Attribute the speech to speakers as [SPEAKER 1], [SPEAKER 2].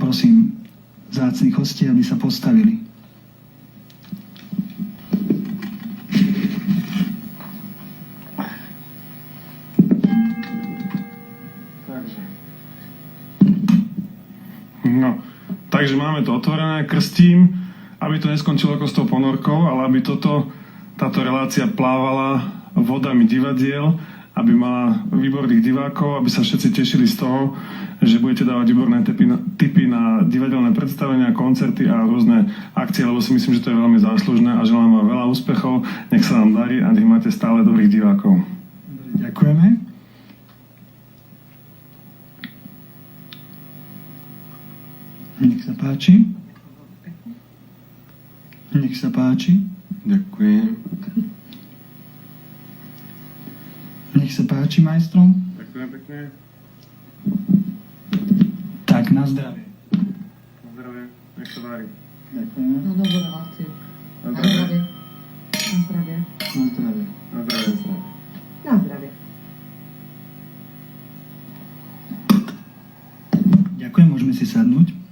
[SPEAKER 1] Poprosím vzácnych hostí, aby sa postavili.
[SPEAKER 2] No, takže máme to otvorené, krstím, aby to neskončilo ako s tou ponorkou, ale aby táto relácia plávala vodami divadiel, aby mala výborných divákov, aby sa všetci tešili z toho, že budete dávať výborné tipy na divadelné predstavenia, koncerty a rôzne akcie, lebo si myslím, že to je veľmi záslužné a želám vám veľa úspechov, nech sa vám darí a nech máte stále dobrých divákov.
[SPEAKER 1] Ďakujeme. Nech sa páči. Nech sa páči.
[SPEAKER 2] Ďakujem.
[SPEAKER 1] Nech sa páči, majstrom.
[SPEAKER 2] Ďakujem pekne.
[SPEAKER 1] Tak, na zdravie.
[SPEAKER 2] Na zdravie, nech sa darí.
[SPEAKER 1] Ďakujeme.
[SPEAKER 3] No dobré relácie.
[SPEAKER 2] Na
[SPEAKER 3] Na
[SPEAKER 2] zdravie.
[SPEAKER 3] zdravie. Na zdravie.
[SPEAKER 1] Na zdravie.
[SPEAKER 2] Na zdravie.
[SPEAKER 3] Na zdravie.
[SPEAKER 1] Ďakujem, môžeme si sadnúť.